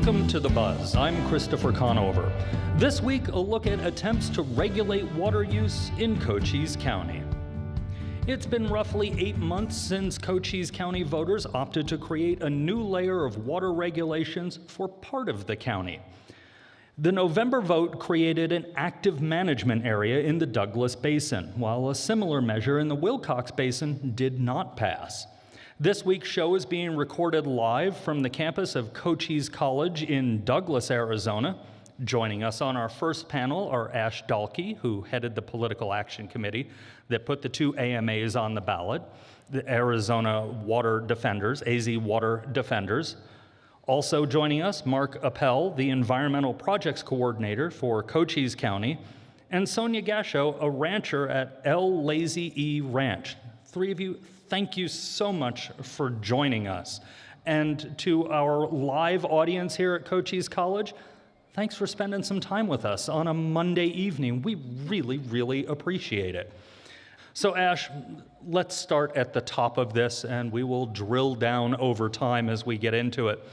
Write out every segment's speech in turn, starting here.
Welcome to The Buzz. I'm Christopher Conover. This week, a look at attempts to regulate water use in Cochise County. It's been roughly 8 months since Cochise County voters opted to create a new layer of water regulations for part of the county. The November vote created an active management area in the Douglas Basin, while a similar measure in the Wilcox Basin did not pass. This week's show is being recorded live from the campus of Cochise College in Douglas, Arizona. Joining us on our first panel are Ash Dalkey, who headed the Political Action Committee that put the two AMAs on the ballot, the Arizona Water Defenders, AZ Water Defenders. Also joining us, Mark Appel, the Environmental Projects Coordinator for Cochise County, and Sonia Gasho, a rancher at El Lazy E Ranch. Three of you, thank you so much for joining us. And to our live audience here at Cochise College, thanks for spending some time with us on a Monday evening. We really, really appreciate it. So Ash, let's start at the top of this and we will drill down over time as we get into it.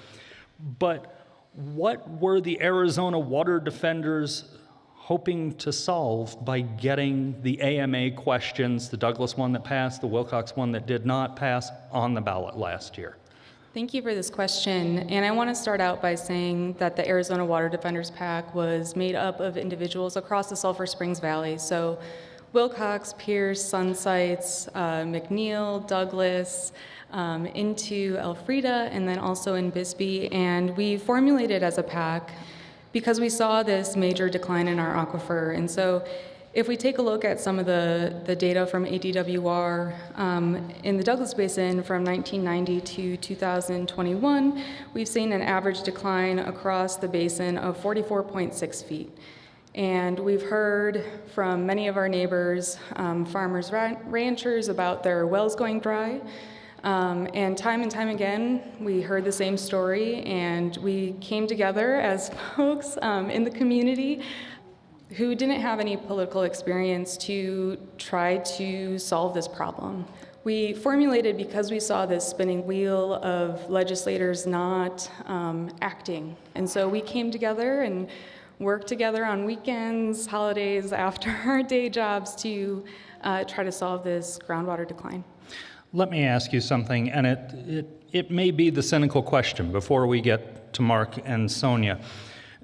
But what were the Arizona Water Defenders hoping to solve by getting the AMA questions, the Douglas one that passed, the Wilcox one that did not pass, on the ballot last year? Thank you for this question. And I want to start out by saying that the Arizona Water Defenders PAC was made up of individuals across the Sulphur Springs Valley. So Wilcox, Pierce, Sunsites, McNeil, Douglas, into Elfrida, and then also in Bisbee. And we formulated as a PAC because we saw this major decline in our aquifer. And so if we take a look at some of the data from ADWR in the Douglas Basin from 1990 to 2021, we've seen an average decline across the basin of 44.6 feet. And we've heard from many of our neighbors, farmers, ranchers, about their wells going dry. And time again, we heard the same story, and we came together as folks in the community who didn't have any political experience to try to solve this problem. We formulated because we saw this spinning wheel of legislators not acting. And so we came together and worked together on weekends, holidays, after our day jobs to try to solve this groundwater decline. Let me ask you something, and it may be the cynical question before we get to Mark and Sonia.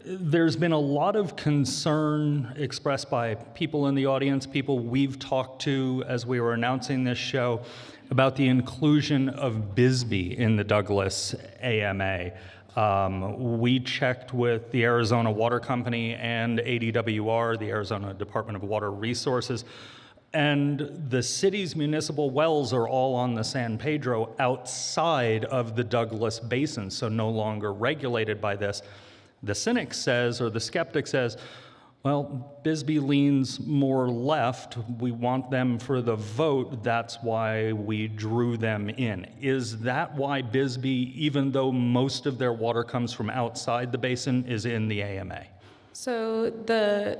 There's been a lot of concern expressed by people in the audience, people we've talked to as we were announcing this show, about the inclusion of Bisbee in the Douglas AMA. We checked with the Arizona Water Company and ADWR, the Arizona Department of Water Resources, and the city's municipal wells are all on the San Pedro outside of the Douglas Basin, so no longer regulated by this. The cynic says, or the skeptic says, well, Bisbee leans more left. We want them for the vote. That's why we drew them in. Is that why Bisbee, even though most of their water comes from outside the basin, is in the AMA? So the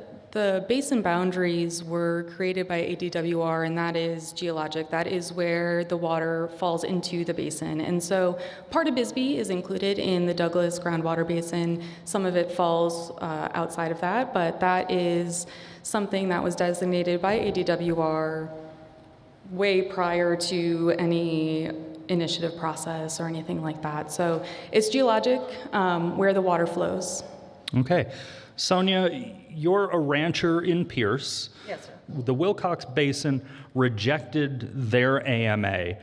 basin boundaries were created by ADWR, and that is geologic. That is where the water falls into the basin. And so part of Bisbee is included in the Douglas groundwater basin. Some of it falls outside of that, but that is something that was designated by ADWR way prior to any initiative process or anything like that. So it's geologic where the water flows. Okay. Sonia, you're a rancher in Pierce. Yes, sir. The Wilcox Basin rejected their AMA.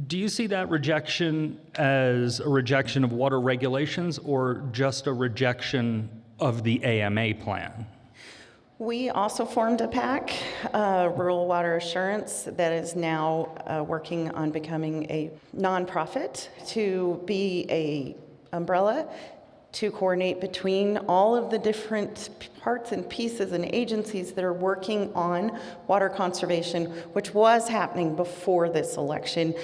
Do you see that rejection as a rejection of water regulations or just a rejection of the AMA plan? We also formed a PAC, Rural Water Assurance, that is now working on becoming a nonprofit to be a umbrella to coordinate between all of the different parts and pieces and agencies that are working on water conservation, which was happening before this election,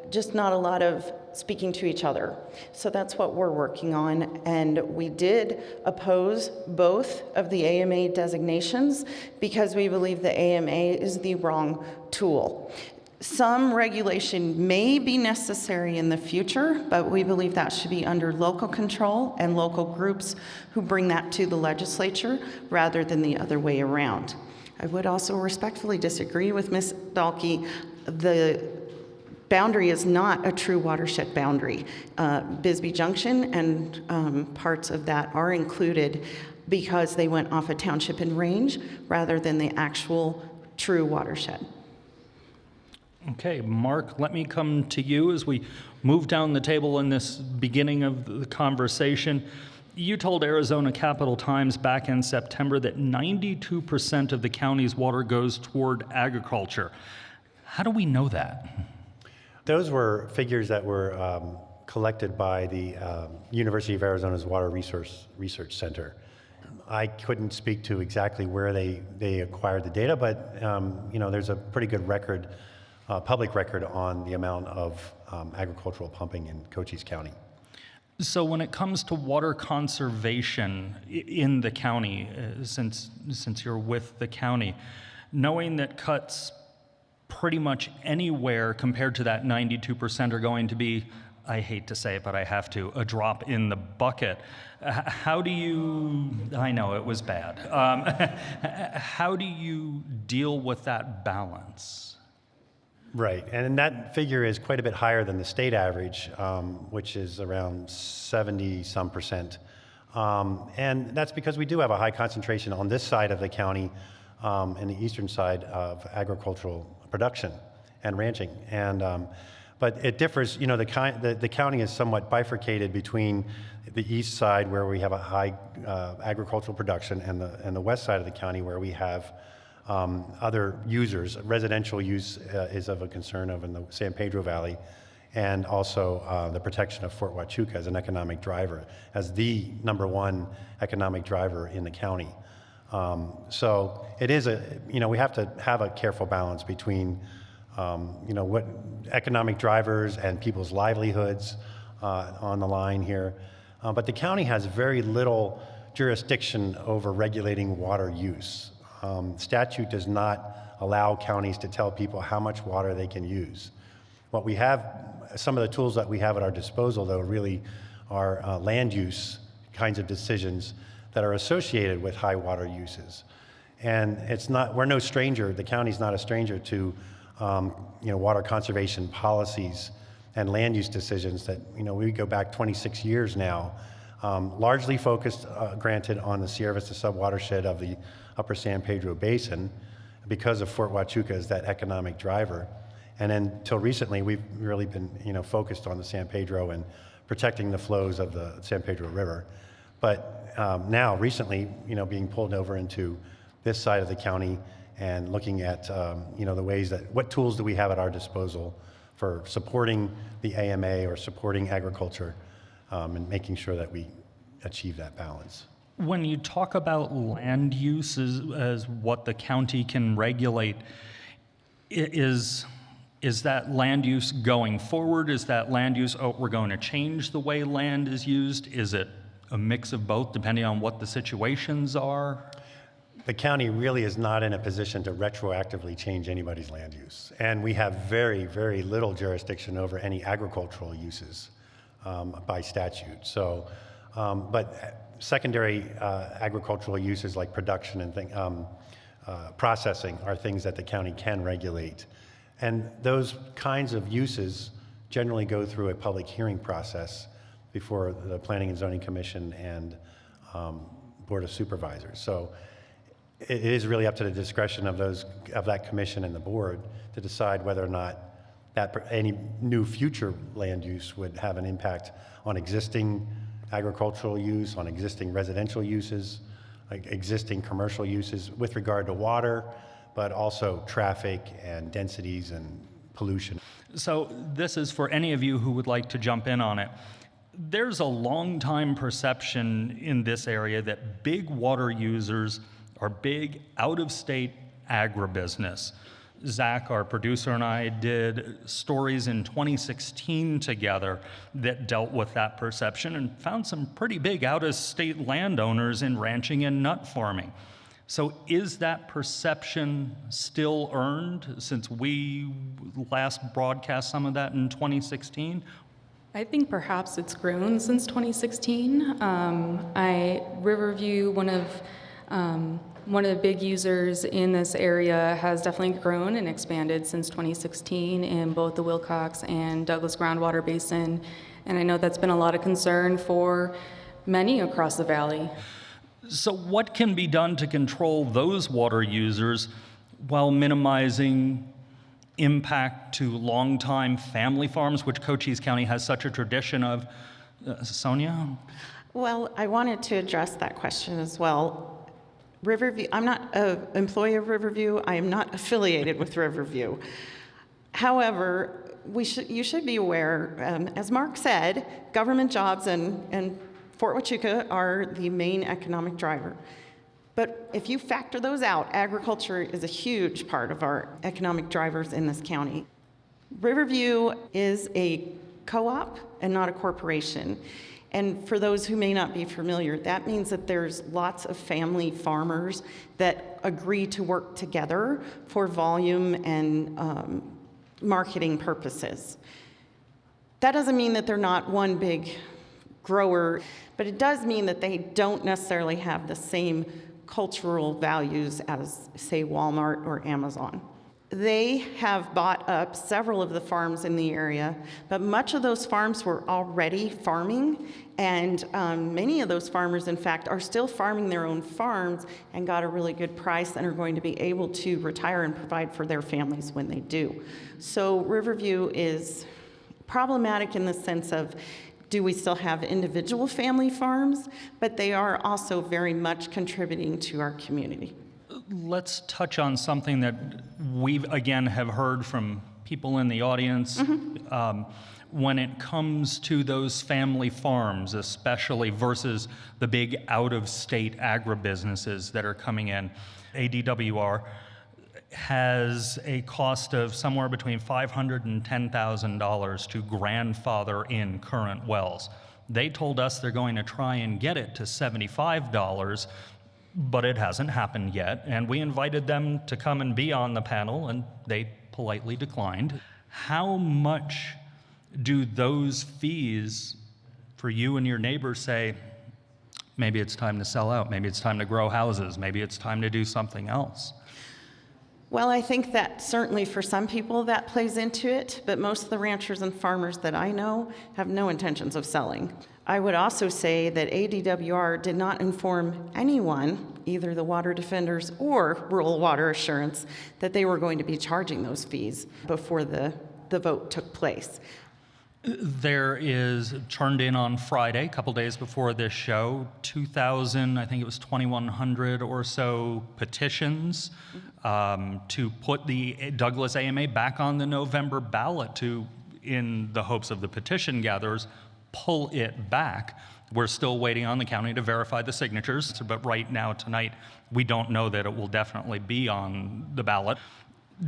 just not a lot of speaking to each other. So that's what we're working on, and we did oppose both of the AMA designations because we believe the AMA is the wrong tool. Some regulation may be necessary in the future, but we believe that should be under local control and local groups who bring that to the legislature rather than the other way around. I would also respectfully disagree with Ms. Dahlke. The boundary is not a true watershed boundary. Bisbee Junction and parts of that are included because they went off a township and range rather than the actual true watershed. Okay, Mark, let me come to you as we move down the table in this beginning of the conversation. You told Arizona Capital Times back in September that 92% of the county's water goes toward agriculture. How do we know that? Those were figures that were collected by the University of Arizona's Water Research Center. I couldn't speak to exactly where they acquired the data, but there's a pretty good record, public record on the amount of agricultural pumping in Cochise County. So when it comes to water conservation in the county, since you're with the county, knowing that cuts pretty much anywhere compared to that 92% are going to be, I hate to say it, but I have to, a drop in the bucket. How do you, I know it was bad, how do you deal with that balance? Right, and that figure is quite a bit higher than the state average, which is around 70-some%. And that's because we do have a high concentration on this side of the county, in the eastern side of agricultural production and ranching. And but it differs. The county is somewhat bifurcated between the east side, where we have a high agricultural production, and the west side of the county, where we have other users. Residential use is of a concern in the San Pedro Valley, and also the protection of Fort Huachuca as an economic driver, as the #1 economic driver in the county. So it is we have to have a careful balance between, what economic drivers and people's livelihoods on the line here. But the county has very little jurisdiction over regulating water use. Statute does not allow counties to tell people how much water they can use. What we have, some of the tools that we have at our disposal, though, really are land use kinds of decisions that are associated with high water uses. And we're no stranger, the county's not a stranger to water conservation policies and land use decisions that, we go back 26 years now, largely focused, granted, on the Sierra Vista subwatershed of the upper San Pedro Basin, because of Fort Huachuca as that economic driver. And then until recently, we've really been, focused on the San Pedro and protecting the flows of the San Pedro River. But now, recently, being pulled over into this side of the county and looking at, the ways what tools do we have at our disposal for supporting the AMA or supporting agriculture, and making sure that we achieve that balance. When you talk about land use as what the county can regulate, is that land use going forward? Is that land use, we're going to change the way land is used? Is it a mix of both, depending on what the situations are? The county really is not in a position to retroactively change anybody's land use. And we have very, very little jurisdiction over any agricultural uses by statute. So, but secondary agricultural uses like production and processing are things that the county can regulate. And those kinds of uses generally go through a public hearing process before the Planning and Zoning Commission and Board of Supervisors. So it is really up to the discretion of that commission and the board to decide whether or not any new future land use would have an impact on existing agricultural use, on existing residential uses, like existing commercial uses with regard to water, but also traffic and densities and pollution. So this is for any of you who would like to jump in on it. There's a long-time perception in this area that big water users are big out-of-state agribusiness. Zach, our producer, and I did stories in 2016 together that dealt with that perception and found some pretty big out-of-state landowners in ranching and nut farming. So is that perception still earned since we last broadcast some of that in 2016? I think perhaps it's grown since 2016. Riverview, one of the big users in this area, has definitely grown and expanded since 2016 in both the Wilcox and Douglas Groundwater Basin. And I know that's been a lot of concern for many across the valley. So what can be done to control those water users while minimizing impact to longtime family farms, which Cochise County has such a tradition of? Sonia? Well, I wanted to address that question as well. Riverview, I'm not an employee of Riverview. I am not affiliated with Riverview. However, you should be aware, as Mark said, government jobs and Fort Huachuca are the main economic driver. But if you factor those out, agriculture is a huge part of our economic drivers in this county. Riverview is a co-op and not a corporation. And for those who may not be familiar, that means that there's lots of family farmers that agree to work together for volume and marketing purposes. That doesn't mean that they're not one big grower, but it does mean that they don't necessarily have the same cultural values as, say, Walmart or Amazon. They have bought up several of the farms in the area, but much of those farms were already farming, and many of those farmers, in fact, are still farming their own farms and got a really good price and are going to be able to retire and provide for their families when they do. So Riverview is problematic in the sense of, do we still have individual family farms? But they are also very much contributing to our community. Let's touch on something that we, again, have heard from people in the audience. When it comes to those family farms, especially versus the big out-of-state agribusinesses that are coming in, ADWR has a cost of somewhere between $500 and $10,000 to grandfather in current wells. They told us they're going to try and get it to $75, but it hasn't happened yet, and we invited them to come and be on the panel, and they politely declined. How much do those fees for you and your neighbors say, maybe it's time to sell out, maybe it's time to grow houses, maybe it's time to do something else? Well, I think that certainly for some people that plays into it, but most of the ranchers and farmers that I know have no intentions of selling. I would also say that ADWR did not inform anyone, either the water defenders or rural water assurance, that they were going to be charging those fees before the vote took place. There is, turned in on Friday, a couple days before this show, 2,000, I think it was 2,100 or so petitions to put the Douglas AMA back on the November ballot in the hopes of the petition gatherers, pull it back. We're still waiting on the county to verify the signatures, but right now, tonight, we don't know that it will definitely be on the ballot.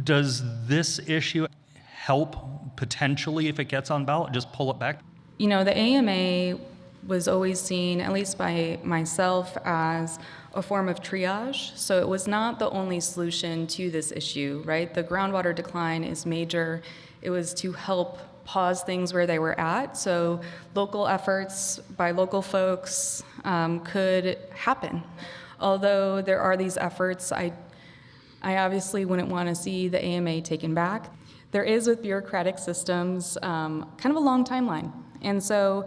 Does this issue help potentially if it gets on ballot, just pull it back? You know, the AMA was always seen, at least by myself, as a form of triage. So it was not the only solution to this issue, right? The groundwater decline is major. It was to help pause things where they were at. So local efforts by local folks could happen. Although there are these efforts, I obviously wouldn't want to see the AMA taken back. There is, with bureaucratic systems, kind of a long timeline. And so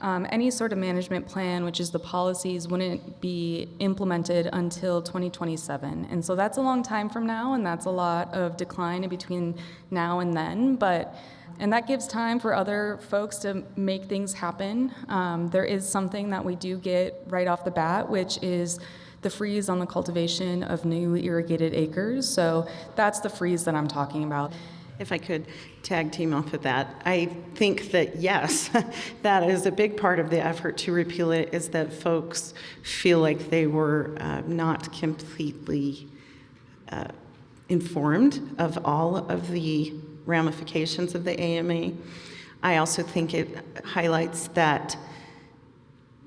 any sort of management plan, which is the policies, wouldn't be implemented until 2027. And so that's a long time from now, and that's a lot of decline in between now and then. And that gives time for other folks to make things happen. There is something that we do get right off the bat, which is the freeze on the cultivation of new irrigated acres. So that's the freeze that I'm talking about. If I could tag team off of that, I think that yes, that is a big part of the effort to repeal it, is that folks feel like they were not completely informed of all of the ramifications of the AMA. I also think it highlights that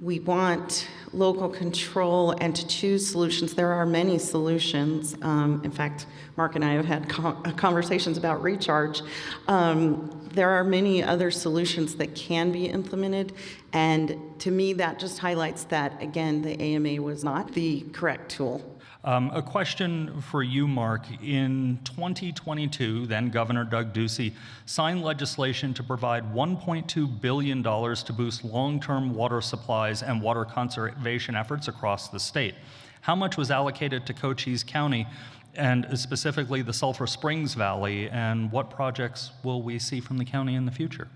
We want local control and to choose solutions. There are many solutions. In fact, Mark and I have had conversations about recharge. There are many other solutions that can be implemented, and to me that just highlights that, again, the AMA was not the correct tool. A question for you, Mark. In 2022, then Governor Doug Ducey signed legislation to provide $1.2 billion to boost long-term water supplies and water conservation efforts across the state. How much was allocated to Cochise County, and specifically the Sulphur Springs Valley, and what projects will we see from the county in the future?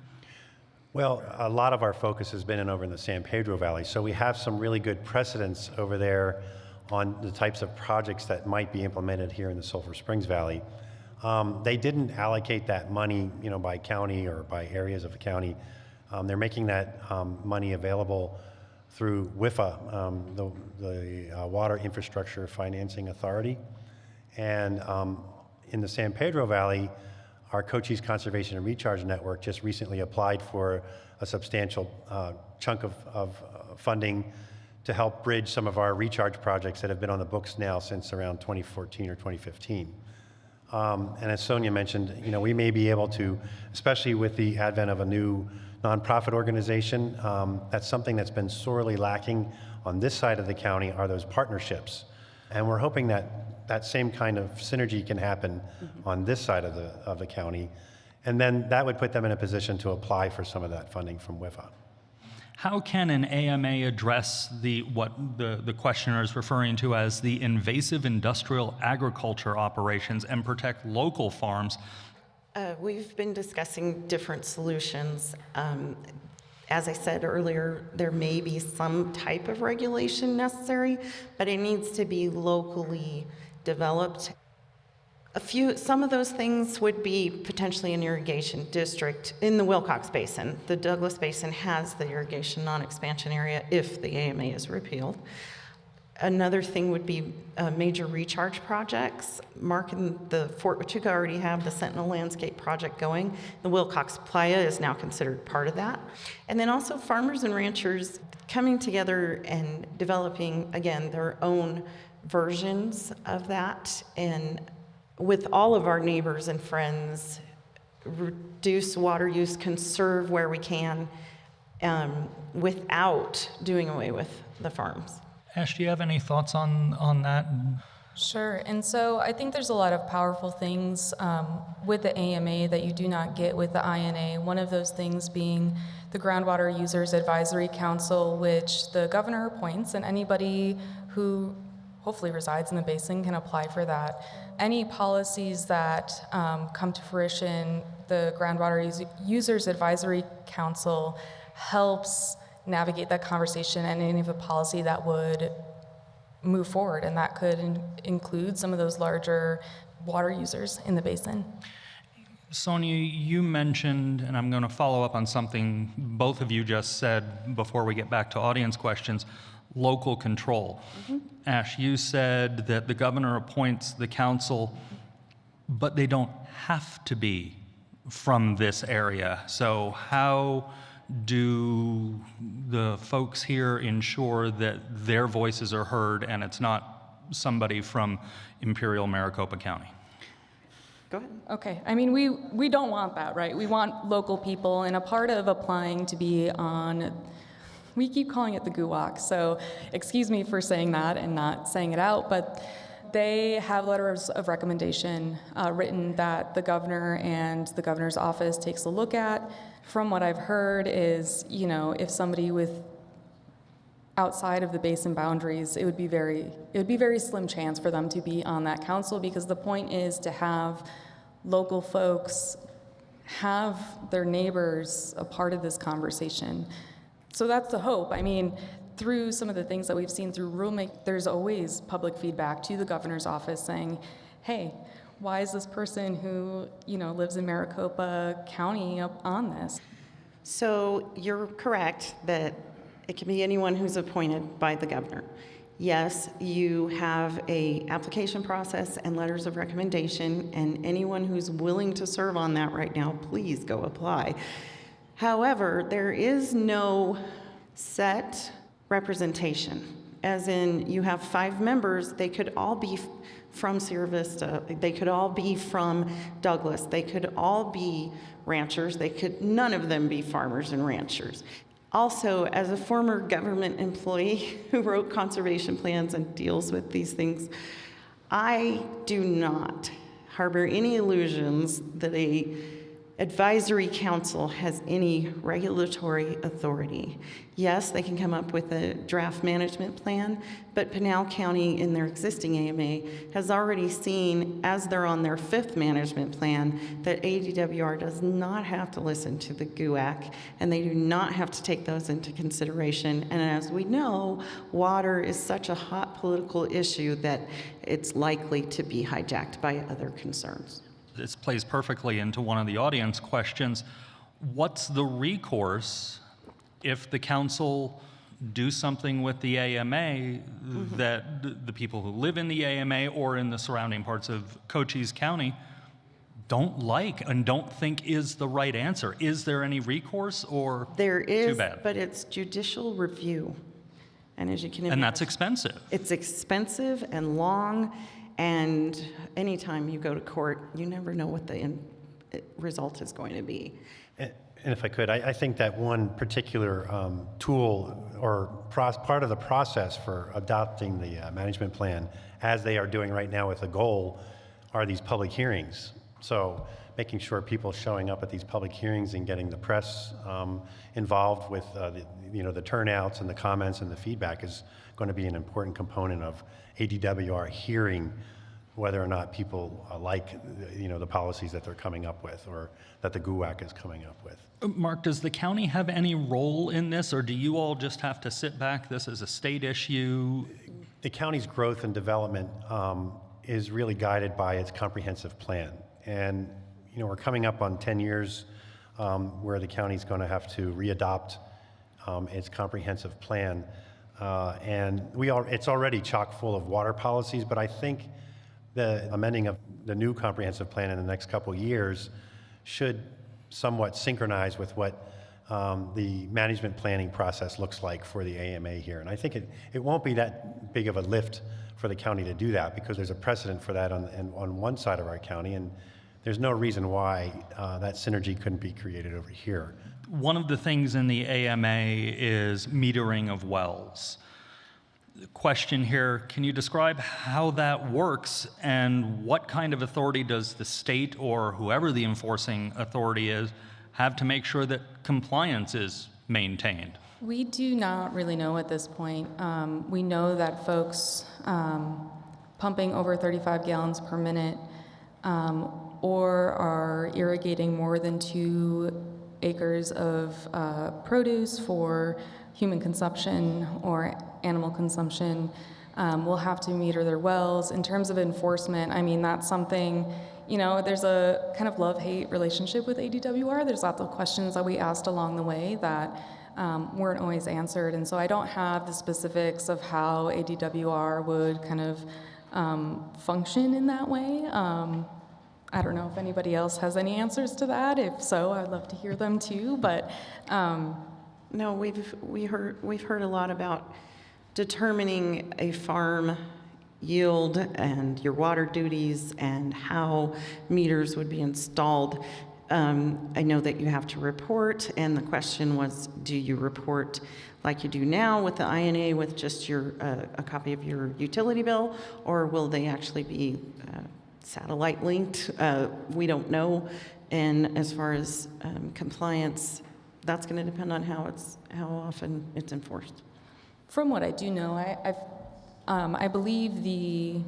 Well, a lot of our focus has been over in the San Pedro Valley, so we have some really good precedents over there on the types of projects that might be implemented here in the Sulphur Springs Valley. They didn't allocate that money, by county or by areas of the county. They're making that money available through WIFA, the Water Infrastructure Financing Authority. And in the San Pedro Valley, our Cochise Conservation and Recharge Network just recently applied for a substantial chunk of funding to help bridge some of our recharge projects that have been on the books now since around 2014 or 2015. And as Sonia mentioned, we may be able to, especially with the advent of a new nonprofit organization, that's something that's been sorely lacking on this side of the county, are those partnerships. And we're hoping that that same kind of synergy can happen on this side of the county. And then that would put them in a position to apply for some of that funding from WIFA. How can an AMA address what the questioner is referring to as the invasive industrial agriculture operations and protect local farms? We've been discussing different solutions. As I said earlier, there may be some type of regulation necessary, but it needs to be locally developed. Some of those things would be potentially an irrigation district in the Wilcox Basin. The Douglas Basin has the irrigation non-expansion area if the AMA is repealed. Another thing would be major recharge projects. Mark and the Fort Huachuca already have the Sentinel Landscape project going. The Wilcox Playa is now considered part of that. And then also farmers and ranchers coming together and developing, again, their own versions of that, and with all of our neighbors and friends, reduce water use, conserve where we can, without doing away with the farms. Ash, do you have any thoughts on that? Sure, and so I think there's a lot of powerful things with the AMA that you do not get with the INA. One of those things being the Groundwater Users Advisory Council, which the governor appoints, and anybody who hopefully resides in the basin can apply for that. Any policies that come to fruition, the Groundwater Users Advisory Council helps navigate that conversation and any of the policy that would move forward, and that could include some of those larger water users in the basin. Sonia, you mentioned, and I'm going to follow up on something both of you just said before we get back to audience questions, local control. Ash, you said that the governor appoints the council, but they don't have to be from this area. So how do the folks here ensure that their voices are heard and it's not somebody from Imperial Maricopa County? Go ahead. Okay, I mean, we don't want that, right? We want local people, and a part of applying to be on, we keep calling it the GUWOC, so excuse me for saying that and not saying it out, but they have letters of recommendation written that the governor and the governor's office takes a look at. From what I've heard is, if somebody with outside of the basin boundaries, it would be very slim chance for them to be on that council, because the point is to have local folks have their neighbors a part of this conversation. So that's the hope. I mean, through some of the things that we've seen through rulemaking, there's always public feedback to the governor's office saying, hey, why is this person who, lives in Maricopa County up on this? So you're correct that it can be anyone who's appointed by the governor. Yes, you have a application process and letters of recommendation, and anyone who's willing to serve on that right now, please go apply. However, there is no set representation, as in you have 5 members, they could all be from Sierra Vista, they could all be from Douglas, they could all be ranchers, none of them be farmers and ranchers. Also, as a former government employee who wrote conservation plans and deals with these things, I do not harbor any illusions that a advisory council has any regulatory authority. Yes, they can come up with a draft management plan, but Pinal County in their existing AMA has already seen, as they're on their 5th management plan, that ADWR does not have to listen to the GUAC, and they do not have to take those into consideration. And as we know, water is such a hot political issue that it's likely to be hijacked by other concerns. This plays perfectly into one of the audience questions. What's the recourse if the council do something with the AMA that the people who live in the AMA or in the surrounding parts of Cochise County don't like and don't think is the right answer? Is there any recourse, or there is, too bad? but it's judicial review. And as you can imagine, And that's expensive. it's expensive and long. And anytime you go to court, you never know what the end result is going to be. And if I could, I think that one particular tool or part of the process for adopting the management plan, as they are doing right now with the goal, are these public hearings. So making sure people showing up at these public hearings and getting the press involved with the turnouts and the comments and the feedback is going to be an important component of ADWR hearing whether or not people like the policies that they're coming up with or that the GUAC is coming up with. Mark, does the county have any role in this, or do you all just have to sit back? This is a state issue. The county's growth and development is really guided by its comprehensive plan. And we're coming up on 10 years where the county's going to have to readopt its comprehensive plan. And it's already chock full of water policies, but I think the amending of the new comprehensive plan in the next couple years should somewhat synchronize with what the management planning process looks like for the AMA here. And I think it won't be that big of a lift for the county to do that, because there's a precedent for that on one side of our county, and there's no reason why that synergy couldn't be created over here. One of the things in the AMA is metering of wells. The question here, can you describe how that works, and what kind of authority does the state or whoever the enforcing authority is have to make sure that compliance is maintained? We do not really know at this point. We know that folks pumping over 35 gallons per minute or are irrigating more than 2 acres of produce for human consumption or animal consumption will have to meter their wells. In terms of enforcement, I mean, that's something, there's a kind of love-hate relationship with ADWR. There's lots of questions that we asked along the way that weren't always answered. And so I don't have the specifics of how ADWR would kind of function in that way. I don't know if anybody else has any answers to that. If so, I'd love to hear them too. But no, we've heard a lot about determining a farm yield and your water duties and how meters would be installed. I know that you have to report, and the question was, do you report like you do now with the INA with just a copy of your utility bill, or will they actually be satellite linked? We don't know. And as far as compliance, that's going to depend on how often it's enforced. From what I do know, I believe the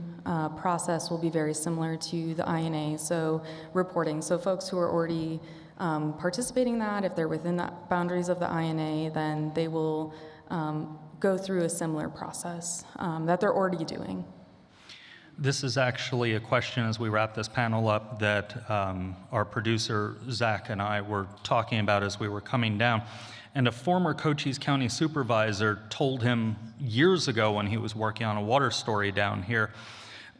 process will be very similar to the INA, so reporting. So folks who are already participating in that, if they're within the boundaries of the INA, then they will go through a similar process that they're already doing. This is actually a question, as we wrap this panel up, that our producer, Zach, and I were talking about as we were coming down. And a former Cochise County supervisor told him years ago when he was working on a water story down here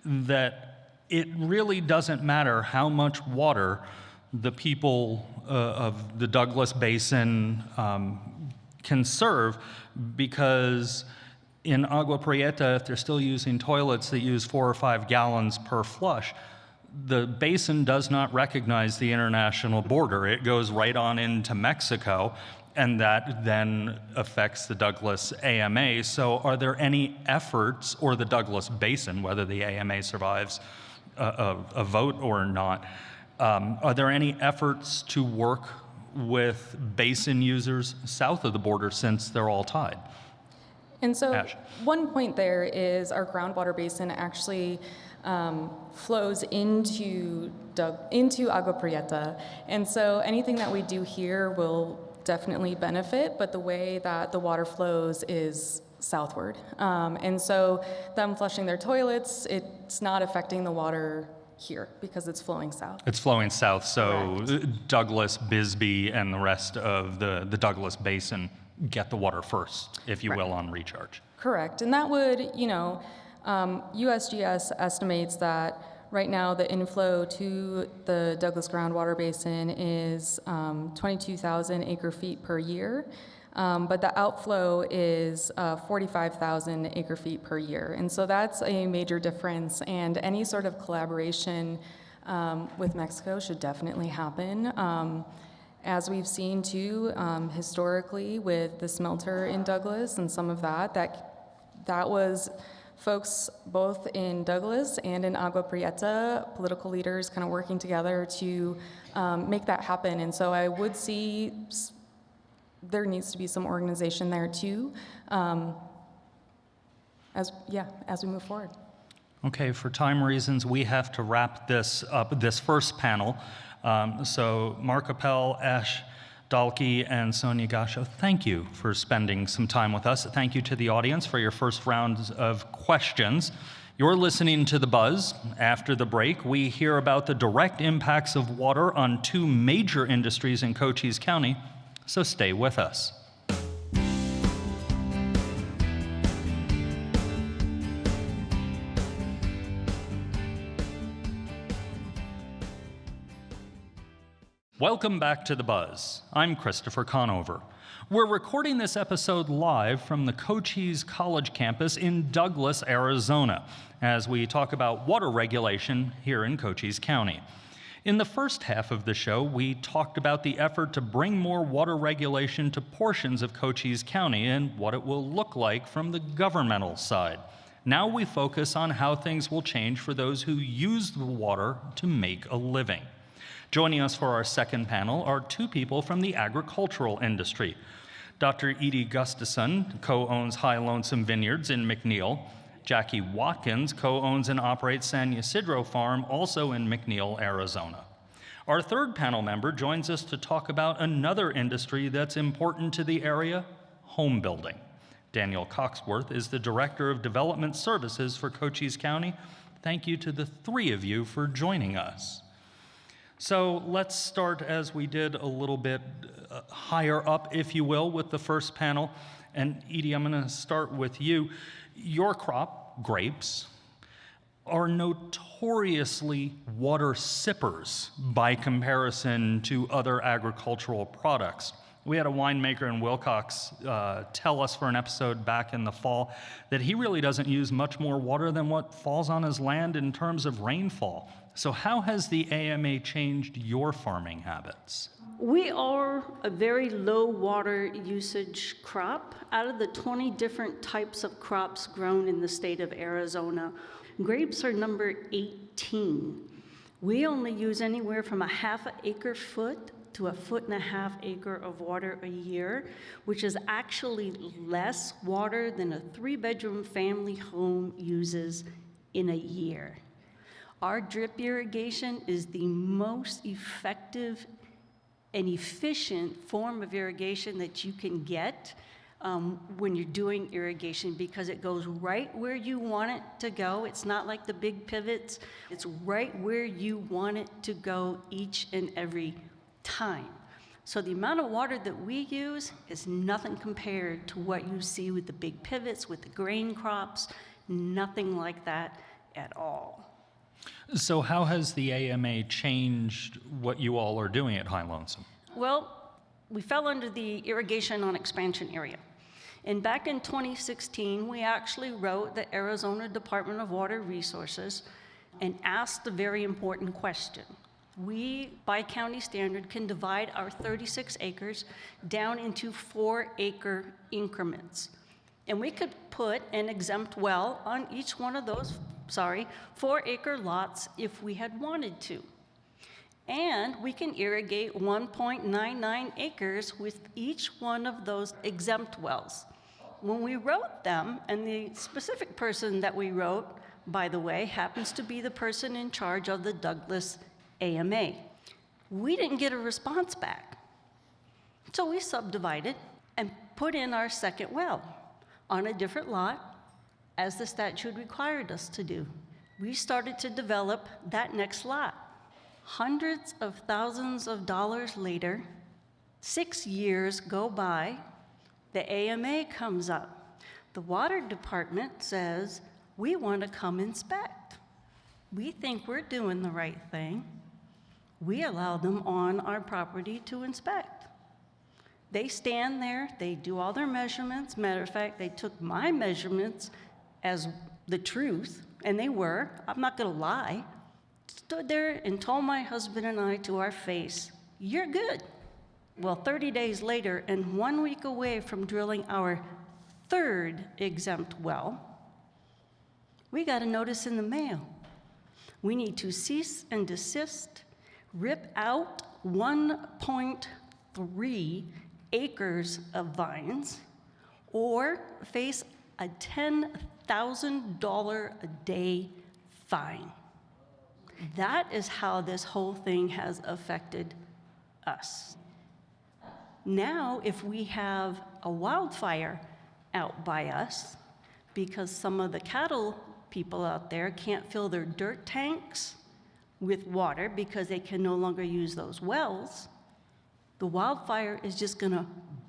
that it really doesn't matter how much water the people of the Douglas Basin conserve, because in Agua Prieta, if they're still using toilets that use 4 or 5 gallons per flush, the basin does not recognize the international border. It goes right on into Mexico, and that then affects the Douglas AMA. So are there any efforts, or the Douglas Basin, whether the AMA survives a vote or not, are there any efforts to work with basin users south of the border, since they're all tied? And so Ash. one point there is our groundwater basin actually flows into Agua Prieta. And so anything that we do here will definitely benefit, but the way that the water flows is southward. And so them flushing their toilets, it's not affecting the water here because it's flowing south. It's flowing south, so Correct. Douglas, Bisbee, and the rest of the Douglas Basin get the water first, if you will, on recharge. Correct. And that would, USGS estimates that right now the inflow to the Douglas Groundwater Basin is 22,000 acre feet per year, but the outflow is 45,000 acre feet per year. And so that's a major difference, and any sort of collaboration with Mexico should definitely happen. As we've seen too, historically with the smelter in Douglas and some of that was folks both in Douglas and in Agua Prieta, political leaders kind of working together to make that happen. And so I would see there needs to be some organization there too, as we move forward. Okay, for time reasons, we have to wrap this up, this first panel. So Mark Appel, Ash Dalkey, and Sonia Gasho, thank you for spending some time with us. Thank you to the audience for your first round of questions. You're listening to The Buzz. After the break, we hear about the direct impacts of water on 2 major industries in Cochise County, so stay with us. Welcome back to The Buzz. I'm Christopher Conover. We're recording this episode live from the Cochise College campus in Douglas, Arizona, as we talk about water regulation here in Cochise County. In the first half of the show, we talked about the effort to bring more water regulation to portions of Cochise County and what it will look like from the governmental side. Now we focus on how things will change for those who use the water to make a living. Joining us for our second panel are 2 people from the agricultural industry. Dr. Edie Gustafson co-owns High Lonesome Vineyards in McNeil. Jackie Watkins co-owns and operates San Ysidro Farm, also in McNeil, Arizona. Our third panel member joins us to talk about another industry that's important to the area, home building. Daniel Coxworth is the Director of Development Services for Cochise County. Thank you to the 3 of you for joining us. So let's start, as we did, a little bit higher up, if you will, with the first panel. And Edie, I'm going to start with you. Your crop, grapes, are notoriously water sippers by comparison to other agricultural products. We had a winemaker in Wilcox tell us for an episode back in the fall that he really doesn't use much more water than what falls on his land in terms of rainfall. So how has the AMA changed your farming habits? We are a very low water usage crop. Out of the 20 different types of crops grown in the state of Arizona, grapes are number 18. We only use anywhere from a half acre foot to 1.5 acres of water a year, which is actually less water than a 3-bedroom family home uses in a year. Our drip irrigation is the most effective and efficient form of irrigation that you can get when you're doing irrigation, because it goes right where you want it to go. It's not like the big pivots. It's right where you want it to go each and every time. So the amount of water that we use is nothing compared to what you see with the big pivots, with the grain crops, nothing like that at all. So how has the AMA changed what you all are doing at High Lonesome? Well, we fell under the irrigation on expansion area. And back in 2016, we actually wrote the Arizona Department of Water Resources and asked a very important question. We, by county standard, can divide our 36 acres down into 4-acre increments. And we could put an exempt well on each one of those, 4-acre lots if we had wanted to. And we can irrigate 1.99 acres with each one of those exempt wells. When we wrote them, and the specific person that we wrote, by the way, happens to be the person in charge of the Douglas AMA, we didn't get a response back. So we subdivided and put in our second well on a different lot, as the statute required us to do. We started to develop that next lot. Hundreds of thousands of dollars later, 6 years go by, the AMA comes up. The water department says, we want to come inspect. We think we're doing the right thing. We allow them on our property to inspect. They stand there, they do all their measurements. Matter of fact, they took my measurements as the truth, and they were, I'm not gonna lie. Stood there and told my husband and I to our face, you're good. Well, 30 days later, and 1 week away from drilling our 3rd exempt well, we got a notice in the mail. We need to cease and desist, rip out 1.3 acres of vines, or face a $10,000 a day fine. That is how this whole thing has affected us. Now, if we have a wildfire out by us, because some of the cattle people out there can't fill their dirt tanks with water because they can no longer use those wells, the wildfire is just gonna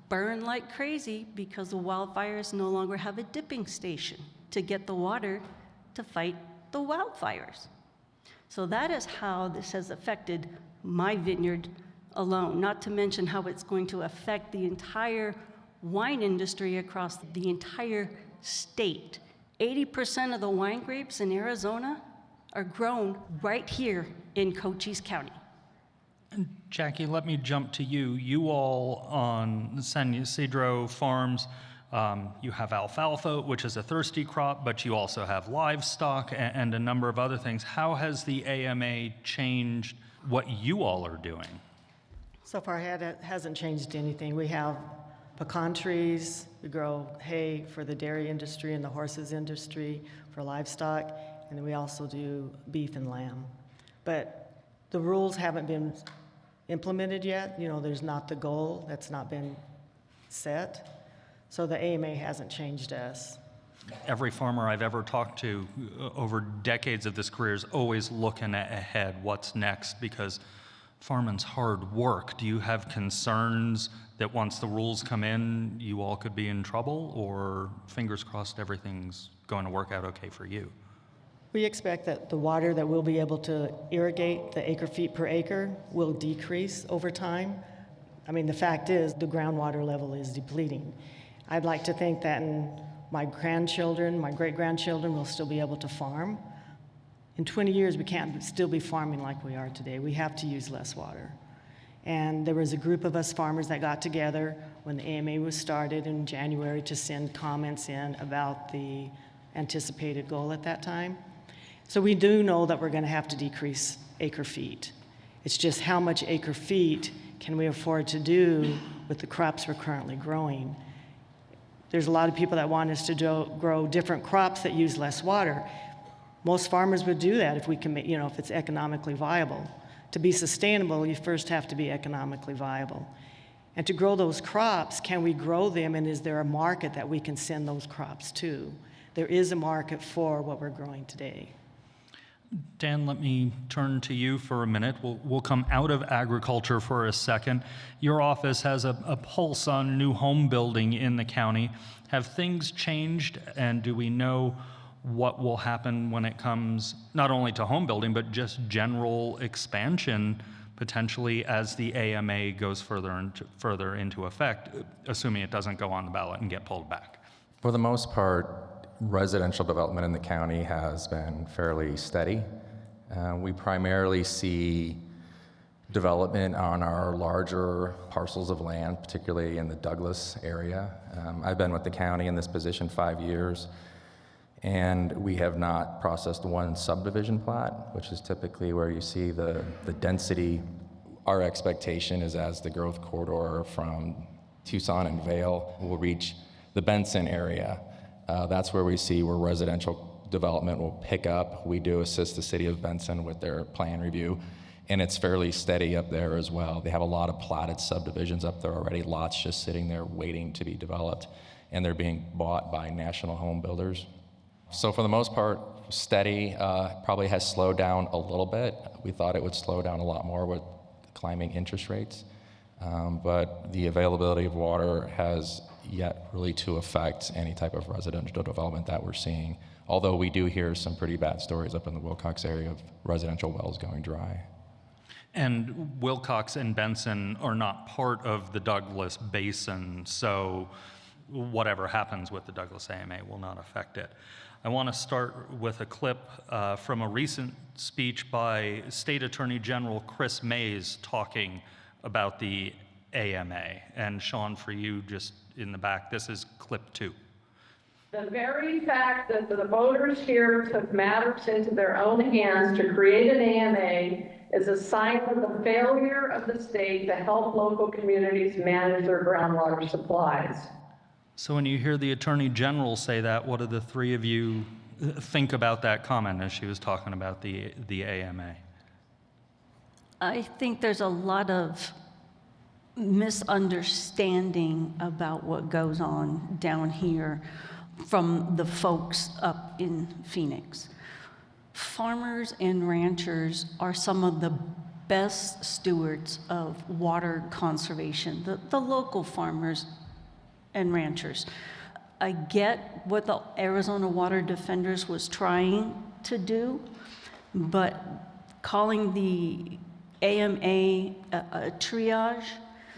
burn like crazy because the wildfires no longer have a dipping station to get the water to fight the wildfires. So that is how this has affected my vineyard alone, not to mention how it's going to affect the entire wine industry across the entire state. 80% of the wine grapes in Arizona are grown right here in Cochise County. Jackie, let me jump to you. You all on San Ysidro Farms, you have alfalfa, which is a thirsty crop, but you also have livestock and a number of other things. How has the AMA changed what you all are doing? So far, it hasn't changed anything. We have pecan trees, we grow hay for the dairy industry and the horses industry for livestock, and then we also do beef and lamb. But the rules haven't been implemented yet. You know, there's not the goal, that's not been set. So the AMA hasn't changed us. Every farmer I've ever talked to over decades of this career is always looking ahead, what's next, because farming's hard work. Do you have concerns that once the rules come in, you all could be in trouble, or fingers crossed everything's going to work out okay for you? We expect that the water that we'll be able to irrigate, the acre feet per acre, will decrease over time. I mean, the fact is the groundwater level is depleting. I'd like to think that my grandchildren, my great-grandchildren will still be able to farm. In 20 years, we can't still be farming like we are today. We have to use less water. And there was a group of us farmers that got together when the AMA was started in January to send comments in about the anticipated goal at that time. So we do know that we're going to have to decrease acre feet. It's just how much acre feet can we afford to do with the crops we're currently growing. There's a lot of people that want us to grow different crops that use less water. Most farmers would do that if we can, if it's economically viable. To be sustainable, you first have to be economically viable. And to grow those crops, can we grow them, and is there a market that we can send those crops to? There is a market for what we're growing today. Dan, let me turn to you for a minute. We'll come out of agriculture for a second. Your office has a pulse on new home building in the county. Have things changed, and do we know what will happen when it comes not only to home building, but just general expansion potentially as the AMA goes further into effect, assuming it doesn't go on the ballot and get pulled back? For the most part, residential development in the county has been fairly steady. We primarily see development on our larger parcels of land, particularly in the Douglas area. I've been with the county in this position 5 years, and we have not processed one subdivision plat, which is typically where you see the density. Our expectation is as the growth corridor from Tucson and Vail will reach the Benson area. That's where we see where residential development will pick up. We do assist the city of Benson with their plan review, and it's fairly steady up there as well. They have a lot of platted subdivisions up there already, lots just sitting there waiting to be developed, and they're being bought by national home builders. So for the most part, steady, probably has slowed down a little bit. We thought it would slow down a lot more with climbing interest rates, but the availability of water has yet really to affect any type of residential development that we're seeing, although we do hear some pretty bad stories up in the Wilcox area of residential wells going dry. And Wilcox and Benson are not part of the Douglas Basin, so whatever happens with the Douglas AMA will not affect it. I want to start with a clip from a recent speech by State Attorney General Chris Mays talking about the AMA. And Sean, for you, just in the back, this is clip 2. The very fact that the voters here took matters into their own hands to create an AMA is a sign of the failure of the state to help local communities manage their groundwater supplies. So when you hear the Attorney General say that, what do the three of you think about that comment as she was talking about the AMA? I think there's a lot of misunderstanding about what goes on down here from the folks up in Phoenix. Farmers and ranchers are some of the best stewards of water conservation, the local farmers and ranchers. I get what the Arizona Water Defenders was trying to do, but calling the AMA a triage.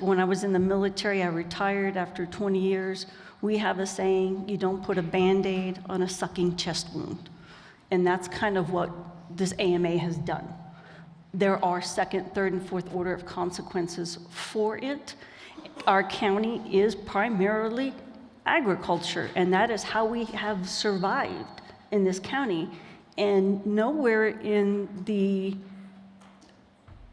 When I was in the military, I retired after 20 years. We have a saying, you don't put a Band-Aid on a sucking chest wound. And that's kind of what this AMA has done. There are second, third, and fourth order of consequences for it. Our county is primarily agriculture, and that is how we have survived in this county. And nowhere in the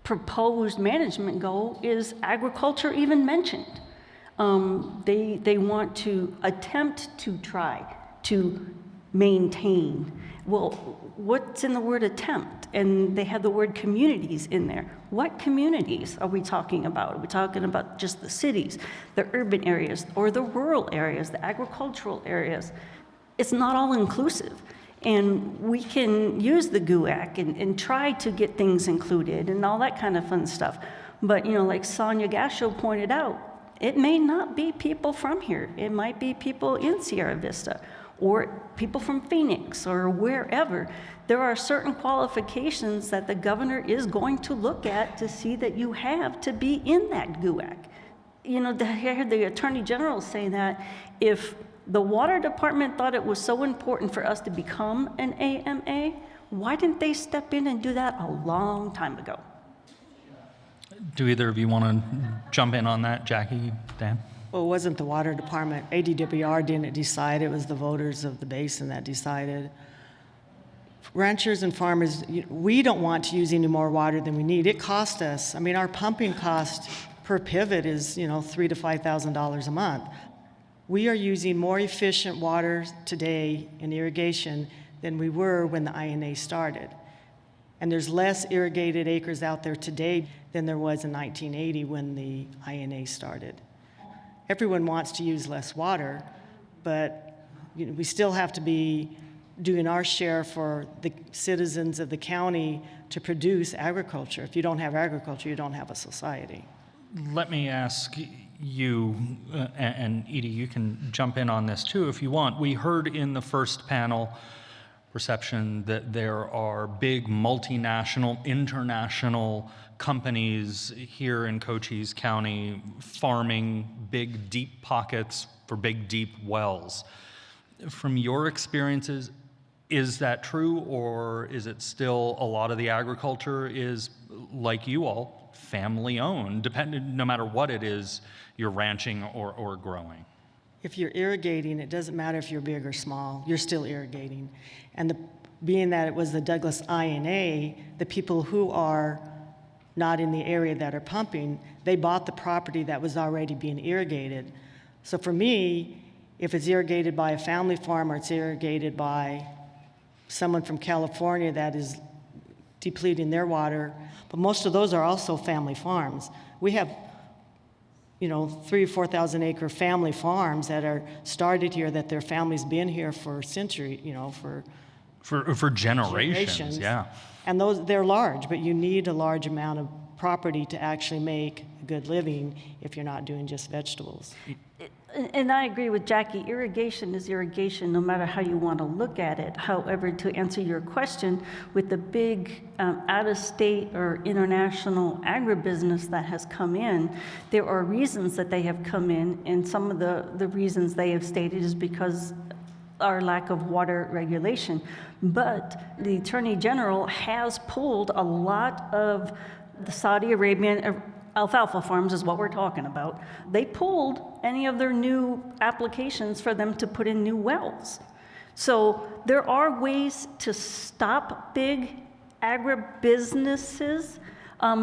proposed management goal is agriculture even mentioned. They want to attempt to try to maintain. Well, what's in the word attempt? And they have the word communities in there. What communities are we talking about? Are we talking about just the cities, the urban areas, or the rural areas, the agricultural areas? It's not all inclusive. And we can use the GUAC and try to get things included and all that kind of fun stuff. But, like Sonia Gasho pointed out, it may not be people from here. It might be people in Sierra Vista or people from Phoenix or wherever. There are certain qualifications that the governor is going to look at to see that you have to be in that GUAC. I heard the Attorney General say that if the Water Department thought it was so important for us to become an AMA, why didn't they step in and do that a long time ago? Do either of you want to jump in on that, Jackie, Dan? Well, it wasn't the Water Department. ADWR didn't decide. It was the voters of the basin that decided. Ranchers and farmers, we don't want to use any more water than we need. It cost us. Our pumping cost per pivot is, $3,000 to $5,000 a month. We are using more efficient water today in irrigation than we were when the INA started. And there's less irrigated acres out there today than there was in 1980 when the INA started. Everyone wants to use less water, but we still have to be doing our share for the citizens of the county to produce agriculture. If you don't have agriculture, you don't have a society. Let me ask you, and Edie, you can jump in on this too if you want. We heard in the first panel perception that there are big multinational, international companies here in Cochise County farming big, deep pockets for big, deep wells. From your experiences, is that true, or is it still a lot of the agriculture is, like you all, family-owned, no matter what it is you're ranching or growing? If you're irrigating, it doesn't matter if you're big or small, you're still irrigating. And being that it was the Douglas INA, the people who are not in the area that are pumping, they bought the property that was already being irrigated. So for me, if it's irrigated by a family farm or it's irrigated by someone from California that is depleting their water, but most of those are also family farms. We have 3,000 or 4,000 acre family farms that are started here, that their families been here for centuries, For generations, yeah. And they're large, but you need a large amount of property to actually make a good living if you're not doing just vegetables. And I agree with Jackie. Irrigation is irrigation, no matter how you want to look at it. However, to answer your question, with the big out-of-state or international agribusiness that has come in, there are reasons that they have come in, and some of the reasons they have stated is because our lack of water regulation. But the Attorney General has pulled a lot of the Saudi Arabian alfalfa farms is what we're talking about. They pulled any of their new applications for them to put in new wells. So there are ways to stop big agribusinesses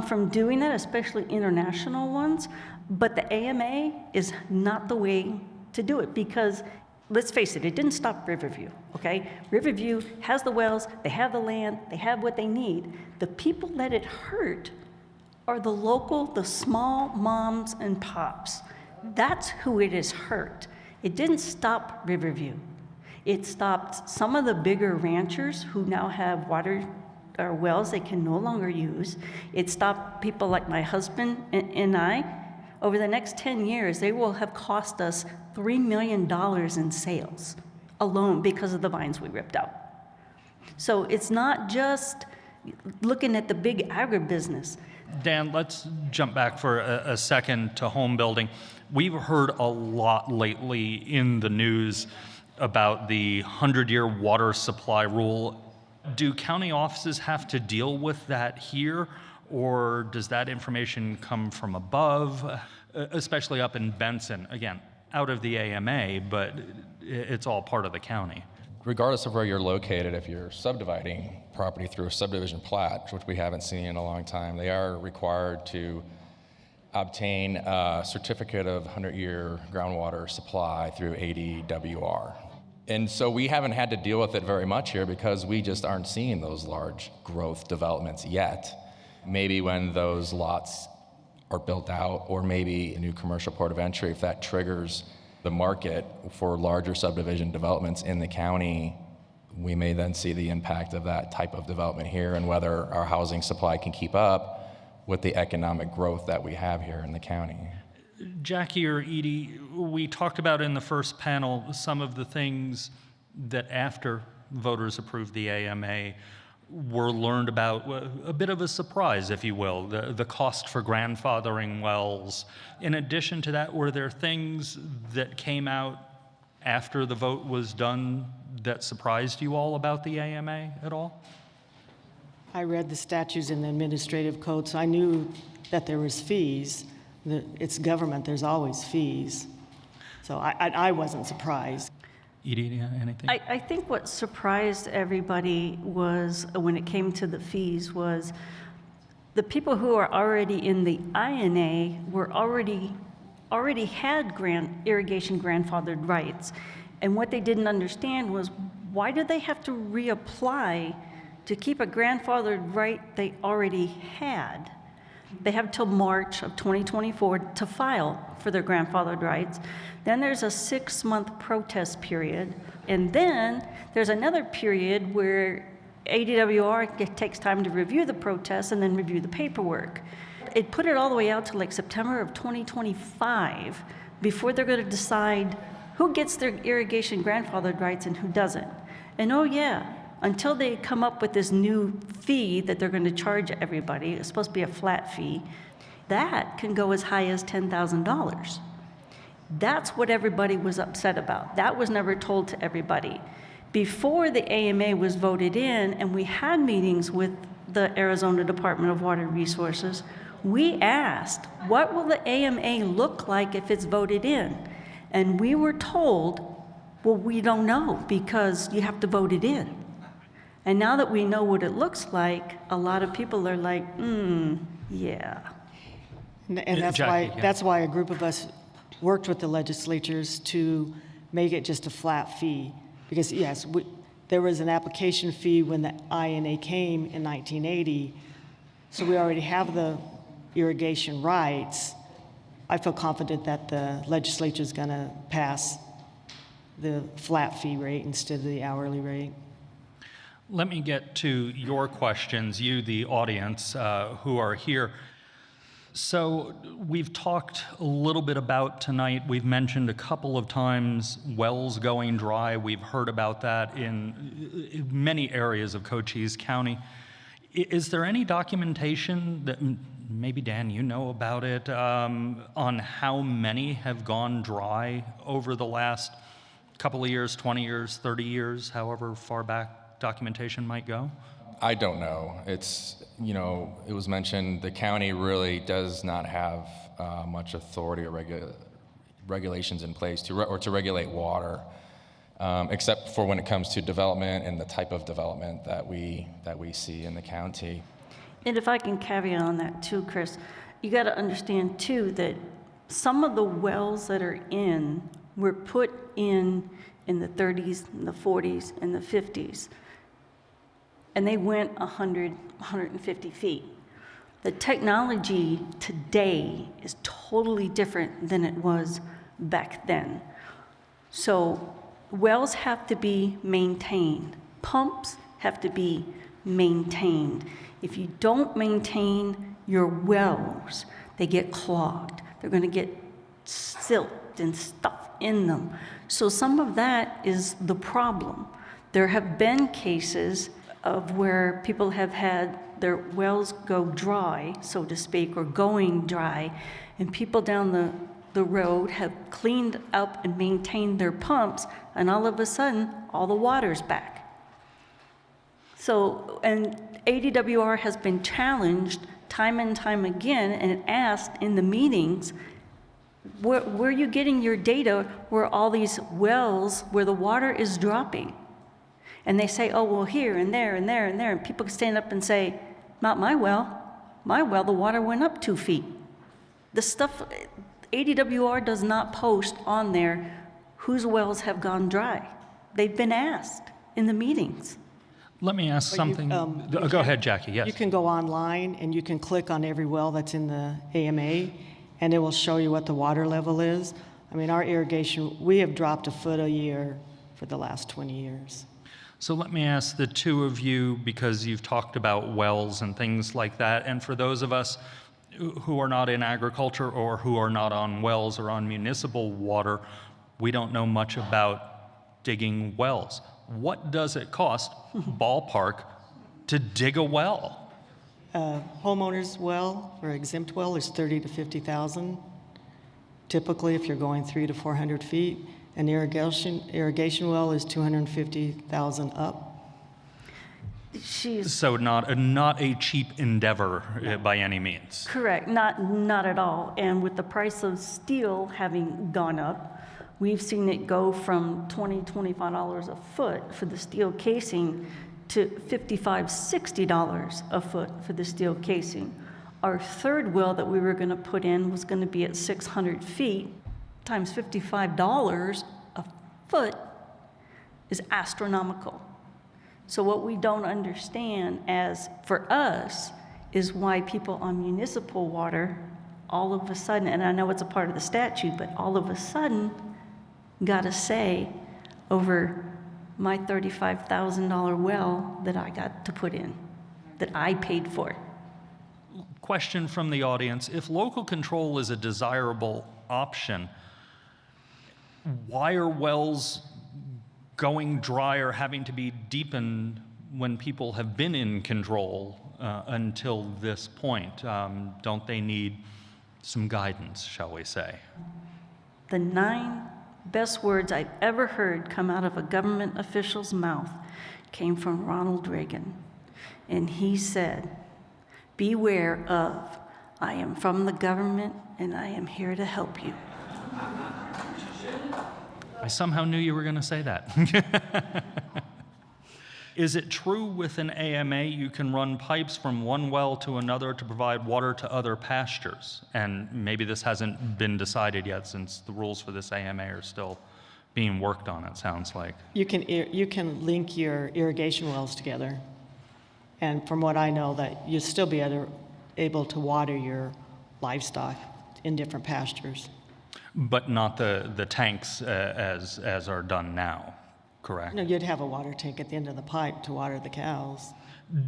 from doing that, especially international ones. But the AMA is not the way to do it, because let's face it, it didn't stop Riverview, okay? Riverview has the wells, they have the land, they have what they need. The people that it hurt are the small moms and pops. That's who it has hurt. It didn't stop Riverview. It stopped some of the bigger ranchers who now have water or wells they can no longer use. It stopped people like my husband and I. Over the next 10 years, they will have cost us $3 million in sales alone because of the vines we ripped out. So it's not just looking at the big agribusiness. Dan, let's jump back for a second to home building. We've heard a lot lately in the news about the 100-year water supply rule. Do county offices have to deal with that here, or does that information come from above, especially up in Benson? Again, out of the AMA, but it's all part of the county. Regardless of where you're located, if you're subdividing property through a subdivision plat, which we haven't seen in a long time, they are required to obtain a certificate of 100-year groundwater supply through ADWR. And so we haven't had to deal with it very much here because we just aren't seeing those large growth developments yet. Maybe when those lots are built out, or maybe a new commercial port of entry, if that triggers the market for larger subdivision developments in the county, we may then see the impact of that type of development here and whether our housing supply can keep up with the economic growth that we have here in the county. Jackie or Edie, we talked about in the first panel some of the things that after voters approved the AMA were learned about, a bit of a surprise, if you will, the cost for grandfathering wells. In addition to that, were there things that came out after the vote was done that surprised you all about the AMA at all? I read the statutes in the administrative code, so I knew that there was fees. It's government, there's always fees. So I wasn't surprised. Edie, anything? I think what surprised everybody was, when it came to the fees, was the people who are already in the INA were already had irrigation grandfathered rights. And what they didn't understand was, why do they have to reapply to keep a grandfathered right they already had? They have till March of 2024 to file for their grandfathered rights. Then there's a 6-month protest period. And then there's another period where ADWR takes time to review the protests and then review the paperwork. It put it all the way out to like September of 2025 before they're going to decide who gets their irrigation grandfathered rights and who doesn't. And oh yeah, until they come up with this new fee that they're going to charge everybody. It's supposed to be a flat fee. That can go as high as $10,000. That's what everybody was upset about. That was never told to everybody. Before the AMA was voted in and we had meetings with the Arizona Department of Water Resources, we asked, what will the AMA look like if it's voted in? And we were told, well, we don't know because you have to vote it in. And now that we know what it looks like, a lot of people are like, yeah. And that's Jackie, why yeah. that's why a group of us worked with the legislatures to make it just a flat fee. Because yes, there was an application fee when the INA came in 1980, so we already have the irrigation rights. I feel confident that the legislature is going to pass the flat fee rate instead of the hourly rate. Let me get to your questions, you, the audience, who are here. So we've talked a little bit about tonight, we've mentioned a couple of times wells going dry. We've heard about that in many areas of Cochise County. Is there any documentation that, maybe Dan, you know about it, on how many have gone dry over the last couple of years, 20 years, 30 years, however far back documentation might go? I don't know. It's, it was mentioned the county really does not have much authority or regulations in place to regulate water, except for when it comes to development and the type of development that we see in the county. And if I can caveat on that too, Chris, you got to understand too that some of the wells that are in were put in the 30s, and the 40s, and the 50s. And they went 100, 150 feet. The technology today is totally different than it was back then. So wells have to be maintained. Pumps have to be maintained. If you don't maintain your wells, they get clogged. They're going to get silt and stuff in them. So some of that is the problem. There have been cases of where people have had their wells go dry, so to speak, or going dry, and people down the road have cleaned up and maintained their pumps, and all of a sudden, all the water's back. So, and ADWR has been challenged time and time again and asked in the meetings, where are you getting your data where all these wells, where the water is dropping? And they say, oh, well, here and there and there and there. And people stand up and say, not my well. My well, the water went up 2 feet. The stuff, ADWR does not post on there whose wells have gone dry. They've been asked in the meetings. Let me ask something. Go ahead, Jackie, yes. You can go online and you can click on every well that's in the AMA, and it will show you what the water level is. I mean, our irrigation, we have dropped a foot a year for the last 20 years. So let me ask the two of you, because you've talked about wells and things like that, and for those of us who are not in agriculture or who are not on wells or on municipal water, we don't know much about digging wells. What does it cost, ballpark, to dig a well? Homeowner's well or exempt well is $30,000 to $50,000. Typically, if you're going 300 to 400 feet, an irrigation well is $250,000 up. So not a cheap endeavor by any means. Correct, not at all. And with the price of steel having gone up, we've seen it go from $20, $25 a foot for the steel casing to $55, $60 a foot for the steel casing. Our third well that we were going to put in was going to be at 600 feet times $55 a foot is astronomical. So what we don't understand as for us is why people on municipal water all of a sudden, and I know it's a part of the statute, but all of a sudden got a say over my $35,000 well that I got to put in, that I paid for. Question from the audience: if local control is a desirable option, why are wells going dry or having to be deepened when people have been in control until this point? Don't they need some guidance, shall we say? The 9 best words I've ever heard come out of a government official's mouth came from Ronald Reagan. And he said, "Beware of, I am from the government and I am here to help you." I somehow knew you were going to say that. Is it true with an AMA you can run pipes from one well to another to provide water to other pastures? And maybe this hasn't been decided yet, since the rules for this AMA are still being worked on, it sounds like. You can link your irrigation wells together. And from what I know, that you'll still be able to water your livestock in different pastures. But not the tanks as are done now, correct? No, you'd have a water tank at the end of the pipe to water the cows.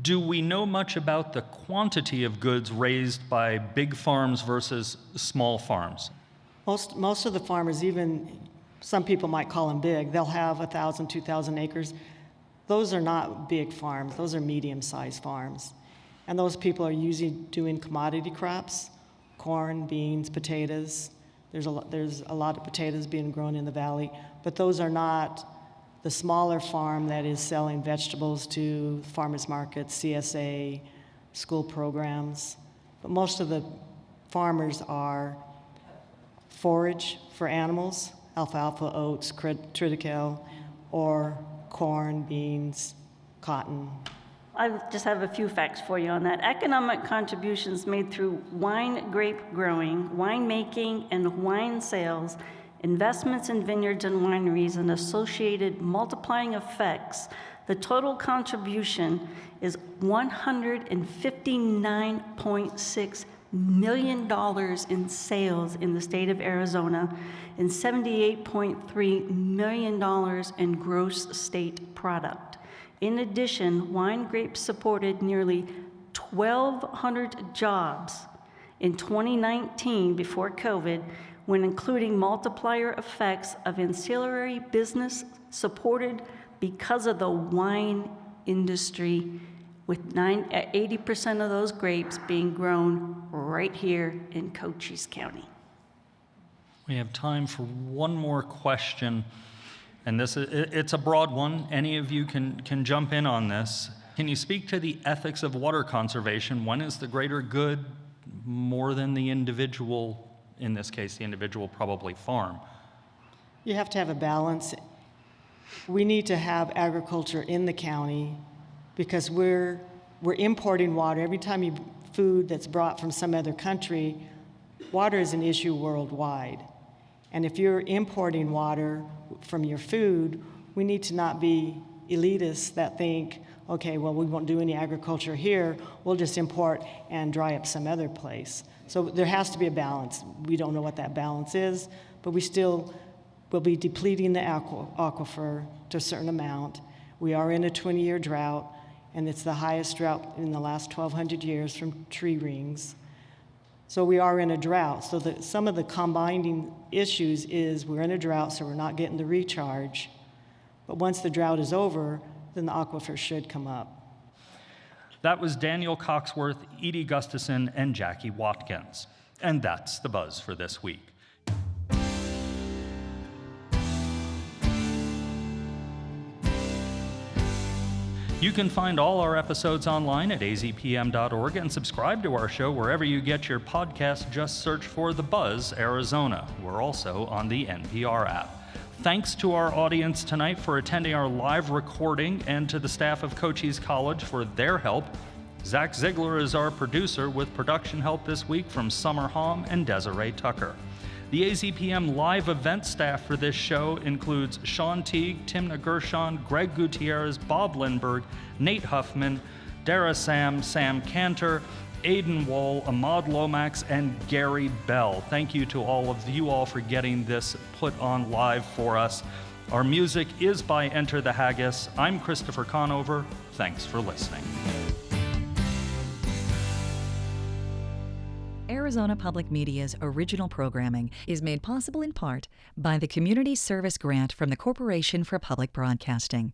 Do we know much about the quantity of goods raised by big farms versus small farms? Most of the farmers, even some people might call them big, they'll have 1,000, 2,000 acres. Those are not big farms, those are medium-sized farms. And those people are usually doing commodity crops, corn, beans, potatoes. There's a lot of potatoes being grown in the valley, but those are not the smaller farm that is selling vegetables to farmers markets, CSA, school programs. But most of the farmers are forage for animals, alfalfa, oats, triticale, or corn, beans, cotton. I just have a few facts for you on that. Economic contributions made through wine grape growing, winemaking, and wine sales, investments in vineyards and wineries, and associated multiplying effects. The total contribution is $159.6 million in sales in the state of Arizona and $78.3 million in gross state product. In addition, wine grapes supported nearly 1,200 jobs in 2019 before COVID, when including multiplier effects of ancillary business supported because of the wine industry, with 80% of those grapes being grown right here in Cochise County. We have time for one more question, and it's a broad one. Any of you can jump in on this. Can you speak to the ethics of water conservation? When is the greater good more than the individual, in this case, the individual probably farm? You have to have a balance. We need to have agriculture in the county because we're importing water. Every time food that's brought from some other country, water is an issue worldwide. And if you're importing water from your food, we need to not be elitists that think, okay, well, we won't do any agriculture here, we'll just import and dry up some other place. So there has to be a balance. We don't know what that balance is, but we still will be depleting the aquifer to a certain amount. We are in a 20-year drought, and it's the highest drought in the last 1,200 years from tree rings. So we are in a drought. So some of the combining issues is we're in a drought, so we're not getting the recharge. But once the drought is over, then the aquifer should come up. That was Daniel Coxworth, Edie Gustafson, and Jackie Watkins. And that's the buzz for this week. You can find all our episodes online at azpm.org and subscribe to our show wherever you get your podcast. Just search for The Buzz Arizona. We're also on the NPR app. Thanks to our audience tonight for attending our live recording, and to the staff of Cochise College for their help. Zach Ziegler is our producer, with production help this week from Summer Hom and Desiree Tucker. The AZPM live event staff for this show includes Sean Teague, Timna Gershon, Greg Gutierrez, Bob Lindberg, Nate Huffman, Dara Sam Cantor, Aiden Wall, Ahmad Lomax, and Gary Bell. Thank you to all of you all for getting this put on live for us. Our music is by Enter the Haggis. I'm Christopher Conover. Thanks for listening. Arizona Public Media's original programming is made possible in part by the Community Service Grant from the Corporation for Public Broadcasting.